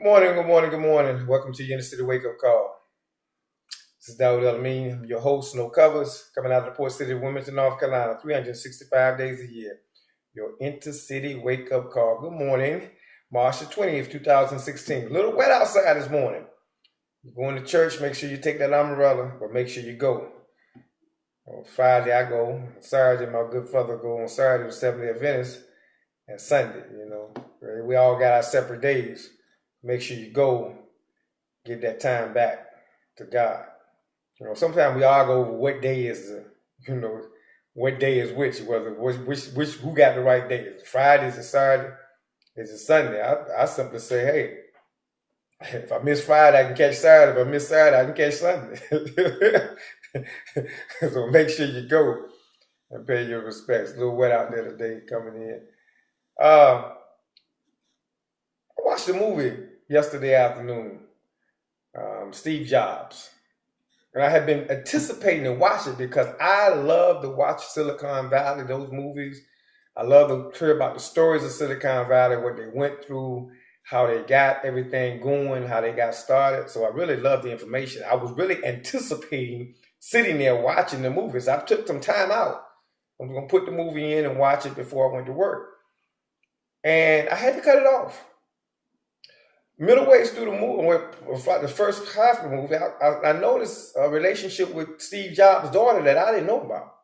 Good morning, good morning, good morning. Welcome to your Inner City Wake Up Call. This is Dawud Alameen. I'm your host, Noo Covers, coming out of the port city of Wilmington, North Carolina, 365 days a year. Your Intercity Wake Up Call. Good morning, March the 20th, 2016. A little wet outside this morning. You're going to church, make sure you take that umbrella, but make sure you go. On Friday, I go. On Saturday, my good brother go. On Saturday, the Seventh-day Adventist. And Sunday, we all got our separate days. Make sure you go, give that time back to God. Sometimes we argue over what day is, what day is which, who got the right day. Is it Friday, is it Saturday, is it Sunday? I simply say, hey, if I miss Friday, I can catch Saturday. If I miss Saturday, I can catch Sunday. So make sure you go and pay your respects. A little wet out there today coming in. I watched a movie yesterday afternoon, Steve Jobs. And I had been anticipating to watch it because I love to watch Silicon Valley, those movies. I love to hear about the stories of Silicon Valley, what they went through, how they got everything going, how they got started. So I really love the information. I was really anticipating sitting there watching the movies. I took some time out. I'm going to put the movie in and watch it before I went to work. And I had to cut it off. Middle ways through the movie, the first half of the movie, I noticed a relationship with Steve Jobs' daughter that I didn't know about.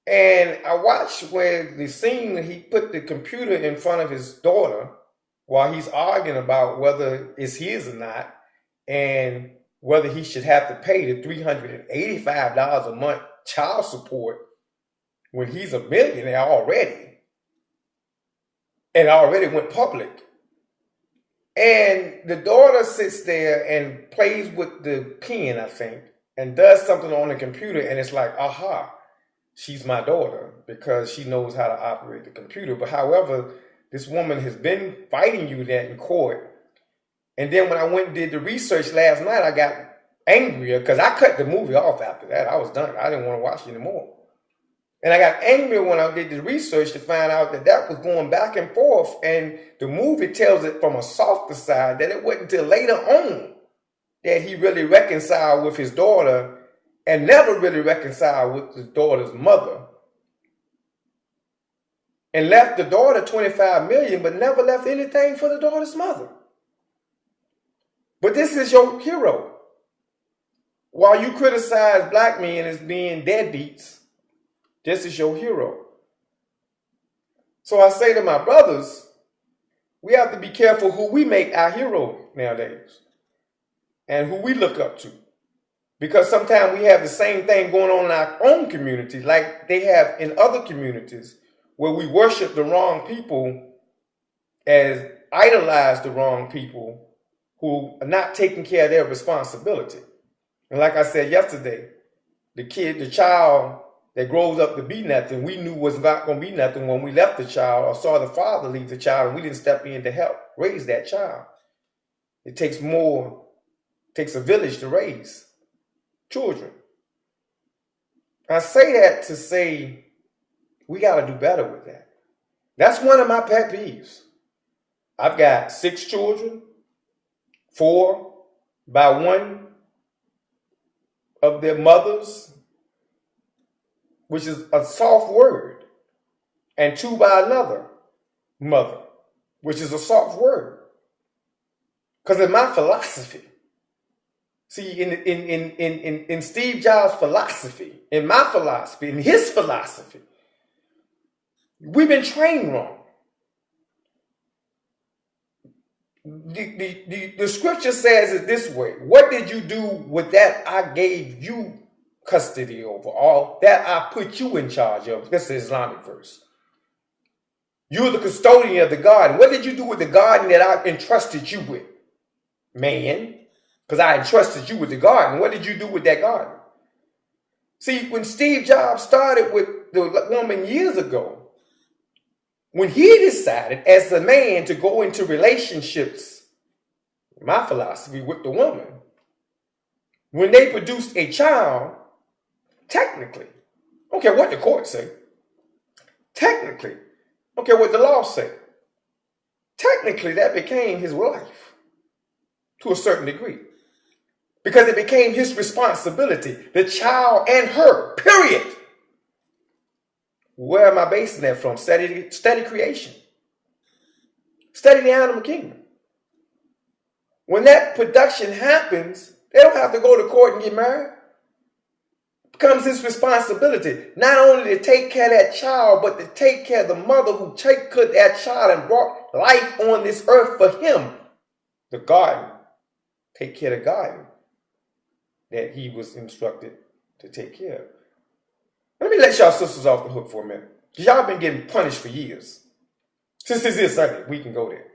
And I watched where the scene that he put the computer in front of his daughter while he's arguing about whether it's his or not and whether he should have to pay the $385 a month child support when he's a millionaire already. And already went public. And the daughter sits there and plays with the pen, I think, and does something on the computer. And it's like, aha, she's my daughter because she knows how to operate the computer. But however, this woman has been fighting you that in court. And then when I went and did the research last night, I got angrier because I cut the movie off after that. I was done. I didn't want to watch it anymore. And I got angry when I did the research to find out that was going back and forth. And the movie tells it from a softer side that it wasn't until later on that he really reconciled with his daughter and never really reconciled with his daughter's mother. And left the daughter $25 million, but never left anything for the daughter's mother. But this is your hero. While you criticize black men as being deadbeats, this is your hero. So I say to my brothers, we have to be careful who we make our hero nowadays and who we look up to. Because sometimes we have the same thing going on in our own community like they have in other communities where we worship the wrong people as idolize the wrong people who are not taking care of their responsibility. And like I said yesterday, the child that grows up to be nothing, we knew was not going to be nothing when we left the child or saw the father leave the child and we didn't step in to help raise that child. It takes a village to raise children. I say that to say we got to do better with that. That's one of my pet peeves. I've got 6 children, 4 by one of their mothers, which is a soft word, and 2 by another mother, which is a soft word. Because in my philosophy, see, in Steve Jobs' philosophy, in my philosophy, in his philosophy, we've been trained wrong. The scripture says it this way: what did you do with that I gave you custody over, all that I put you in charge of? This is an Islamic verse. You're the custodian of the garden. What did you do with the garden that I entrusted you with? Man, because I entrusted you with the garden. What did you do with that garden? See, when Steve Jobs started with the woman years ago, when he decided as a man to go into relationships, my philosophy, with the woman, when they produced a child, technically, I don't care what the court say, technically, I don't care what the law say, technically that became his life to a certain degree. Because it became his responsibility, the child and her, period. Where am I basing that from? Study creation. Study the animal kingdom. When that production happens, they don't have to go to court and get married. It becomes his responsibility not only to take care of that child, but to take care of the mother who took care of that child and brought life on this earth for him. The garden. Take care of the garden that he was instructed to take care of. Let me let y'all sisters off the hook for a minute. Because y'all been getting punished for years. Since this is Sunday, we can go there.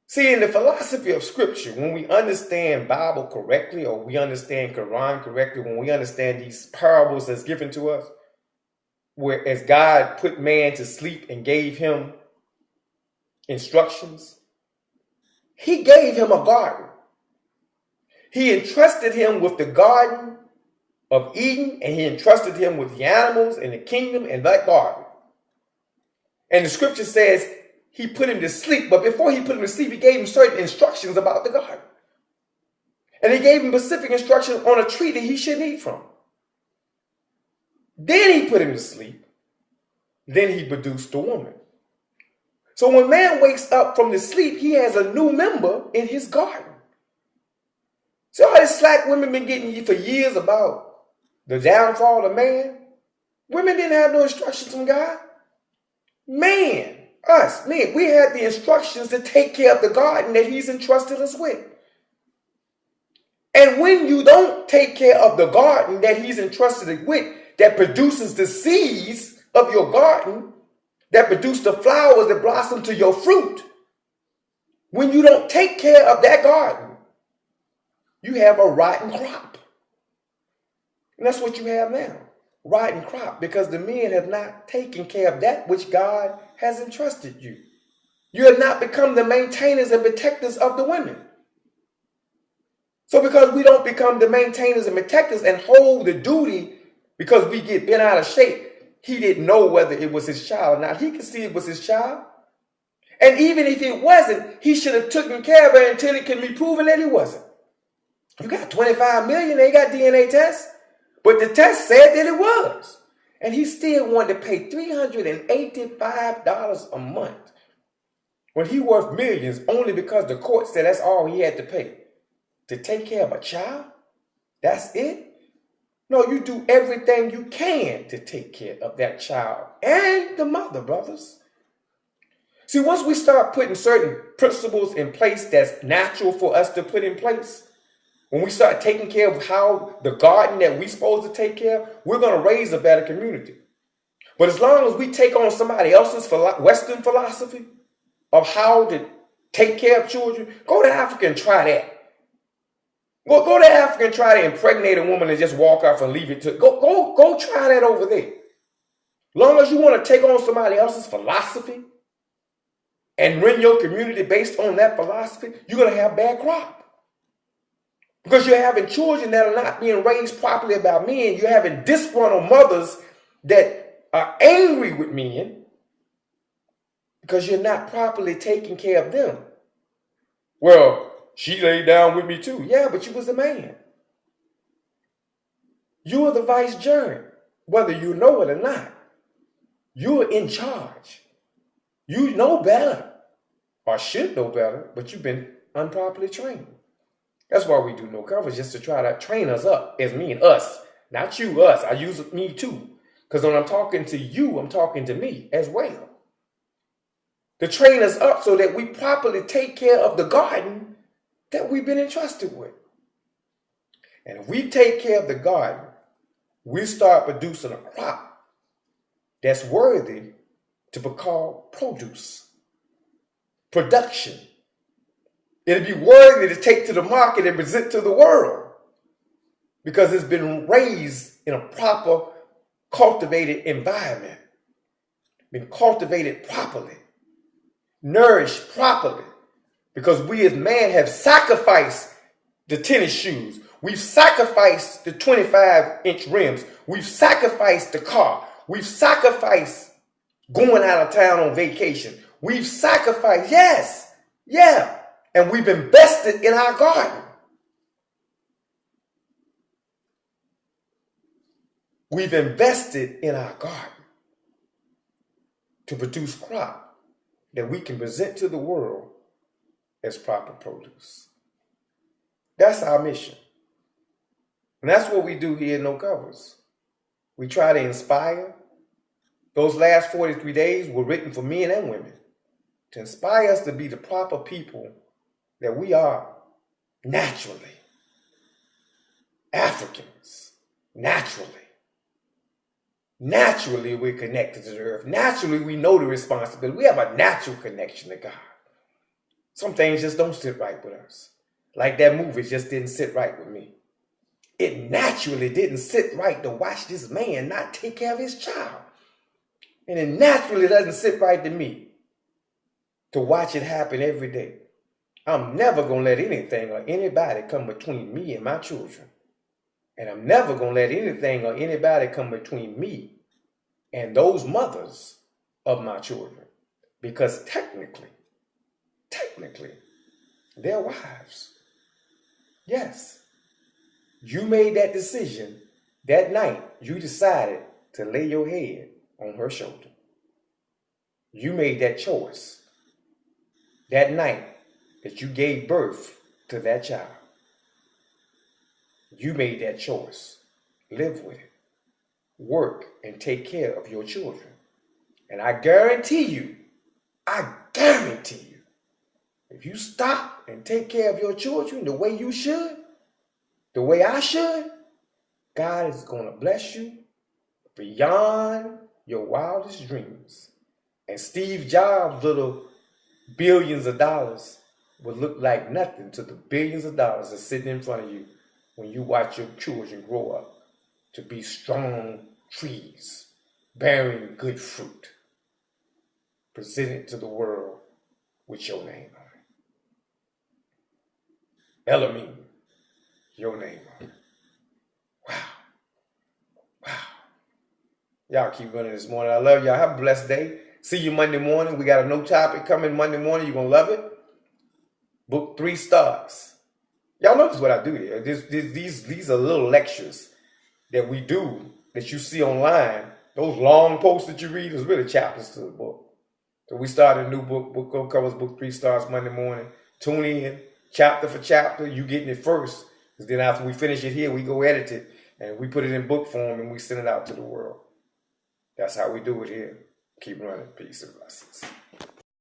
See, in the philosophy of Scripture, when we understand Bible correctly, or we understand Quran correctly, when we understand these parables that's given to us, where as God put man to sleep and gave him instructions, he gave him a garden. He entrusted him with the garden of Eden, and he entrusted him with the animals and the kingdom and that garden. And the scripture says he put him to sleep, but before he put him to sleep, he gave him certain instructions about the garden. And he gave him specific instructions on a tree that he shouldn't eat from. Then he put him to sleep. Then he produced the woman. So when man wakes up from the sleep, he has a new member in his garden. See all this slack women been getting for years about the downfall of man? Women didn't have no instructions from God. Man, us, men, we had the instructions to take care of the garden that he's entrusted us with. And when you don't take care of the garden that he's entrusted it with, that produces the seeds of your garden, that produce the flowers that blossom to your fruit, when you don't take care of that garden, you have a rotten crop. And that's what you have now, rotten crop, because the men have not taken care of that which God has entrusted you. You have not become the maintainers and protectors of the women. So because we don't become the maintainers and protectors and hold the duty because we get bent out of shape, he didn't know whether it was his child or not. He could see it was his child. And even if it wasn't, he should have taken care of it until it can be proven that it wasn't. You got 25 million, they got DNA tests. But the test said that it was. And he still wanted to pay $385 a month when he worth millions only because the court said that's all he had to pay. To take care of a child? That's it? No, you do everything you can to take care of that child and the mother, brothers. See, once we start putting certain principles in place that's natural for us to put in place, when we start taking care of how the garden that we're supposed to take care of, we're going to raise a better community. But as long as we take on somebody else's Western philosophy of how to take care of children, go to Africa and try that. Go to Africa and try to impregnate a woman and just walk off and leave it to go try that over there. As long as you want to take on somebody else's philosophy and run your community based on that philosophy, you're going to have bad crop. Because you're having children that are not being raised properly about men. You're having disgruntled mothers that are angry with men because you're not properly taking care of them. Well, she laid down with me too. Yeah, but you was a man. You are the vicegerent, whether you know it or not. You're in charge. You know better, or should know better, but you've been improperly trained. That's why we do Noo Covers, just to try to train us up, as me and us. Not you, us. I use me too. Because when I'm talking to you, I'm talking to me as well. To train us up so that we properly take care of the garden that we've been entrusted with. And if we take care of the garden, we start producing a crop that's worthy to be called produce, production. It'll be worthy to take to the market and present to the world because it's been raised in a proper, cultivated environment, been cultivated properly, nourished properly, because we as man have sacrificed the tennis shoes. We've sacrificed the 25-inch rims. We've sacrificed the car. We've sacrificed going out of town on vacation. We've sacrificed, yes, yeah. And we've invested in our garden. We've invested in our garden to produce crop that we can present to the world as proper produce. That's our mission. And that's what we do here at Noo Covers. We try to inspire. Those last 43 days were written for men and women to inspire us to be the proper people that we are naturally. Africans, naturally. Naturally, we're connected to the earth. Naturally, we know the responsibility. We have a natural connection to God. Some things just don't sit right with us. Like that movie just didn't sit right with me. It naturally didn't sit right to watch this man not take care of his child. And it naturally doesn't sit right to me to watch it happen every day. I'm never going to let anything or anybody come between me and my children. And I'm never going to let anything or anybody come between me and those mothers of my children. Because technically, they're wives. Yes. You made that decision that night. You decided to lay your head on her shoulder. You made that choice that night that you gave birth to that child. You made that choice. Live with it. Work and take care of your children. And I guarantee you, if you stop and take care of your children the way you should, the way I should, God is going to bless you beyond your wildest dreams. And Steve Jobs' little billions of dollars will look like nothing to the billions of dollars that's sitting in front of you when you watch your children grow up to be strong trees, bearing good fruit, presented to the world with your name on it. Elohim, your name on it. Wow. Y'all keep running this morning. I love y'all. Have a blessed day. See you Monday morning. We got a new topic coming Monday morning. You're going to love it. Book 3 stars. Y'all notice what I do here. These are little lectures that we do that you see online. Those long posts that you read is really chapters to the book. So we started a new book. Book covers book 3 stars Monday morning. Tune in, chapter for chapter. You getting it first. Because then after we finish it here, we go edit it. And we put it in book form and we send it out to the world. That's how we do it here. Keep running. Peace and blessings.